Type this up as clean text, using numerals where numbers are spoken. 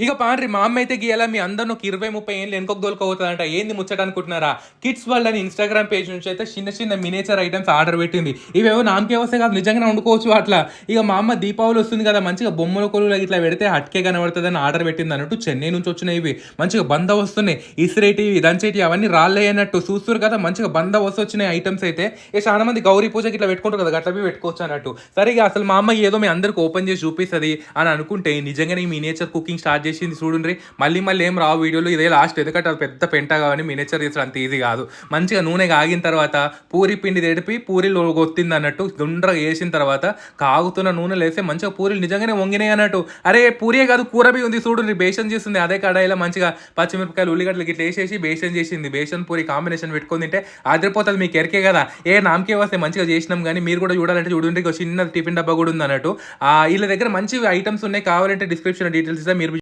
ఇక పాండ్రి మా అమ్మ అయితే గీయాల మీ అందరిని ఒక 20-30 ఏళ్ళు వెనుకకు దోలుకోపోతుందంట. ఏంది ముచ్చట అనుకుంటున్నారా? కిడ్స్ వరల్డ్ అని ఇన్స్టాగ్రామ్ పేజ్ నుంచి అయితే చిన్న చిన్న మినేచర్ ఐటమ్స్ ఆర్డర్ పెట్టింది. ఇవేవో నామకే వస్తే కాదు, నిజంగానే వండుకోవచ్చు అట్లా. ఇక మా అమ్మ దీపావళి వస్తుంది కదా, మంచిగా బొమ్మల కొలువులు ఇట్లా పెడితే హట్కే కనబడుతుందని ఆర్డర్ పెట్టింది అన్నట్టు. చెన్నై నుంచి వచ్చినాయి ఇవి, మంచిగా బంద వస్తున్నాయి. ఇసిరేటివి దంచేటివి అవన్నీ రాళ్ళే అన్నట్టు చూస్తారు కదా, మంచిగా బంద వస్తు వచ్చినాయి ఐటమ్స్ అయితే. ఇక చాలా మంది గౌరీ పూజకి ఇట్లా పెట్టుకుంటారు కదా, అట్లా పెట్టుకోవచ్చు అన్నట్టు. సరిగా అసలు మా అమ్మ ఏదో మీ అందరికి ఓపెన్ చేసి చూపిస్తుంది అని అనుకుంటే నిజంగానే ఈ మినేచర్ కుకింగ్ స్టార్ట్ చేసింది చూడండి. మళ్ళీ మళ్ళీ ఏం రావు వీడియోలు, ఇదే లాస్ట్. ఎందుకంటే అది పెద్ద పెంట కానీ మినేచర్ చేసడం అంత ఈజీ కాదు. మంచిగా నూనె కాగిన తర్వాత పూరి పిండి తెడిపి పూరీలు కొత్తింది అన్నట్టు. గుండ్రగా వేసిన తర్వాత కాగుతున్న నూనెలు వేస్తే మంచిగా పూరీలు నిజంగానే వంగినాయి అన్నట్టు. అరే పూరియే కాదు, కూర బి ఉంది చూడండి. బేషన్ చేస్తుంది అదే కడాయిలో, మంచిగా పచ్చిమిరపకాయలు ఉల్లిగడ్డలు ఇట్లా వేసేసి బేషన్ చేసింది. బేషన్ పూరి కాంబినేషన్ పెట్టుకొని తింటే అదిరిపోతుంది. మీకు ఎరికే కదా, నామకే వస్తే మంచిగా చేసినాం. కానీ మీరు కూడా చూడాలంటే చూడండి, చిన్న టిఫిన్ డబ్బా కూడా ఉంది అన్నట్టు. వీళ్ళ దగ్గర మంచి ఐటమ్స్ ఉన్నాయి, కావాలంటే డిస్క్రిప్షన్ డీటెయిల్స్ ఇస్తే మీరు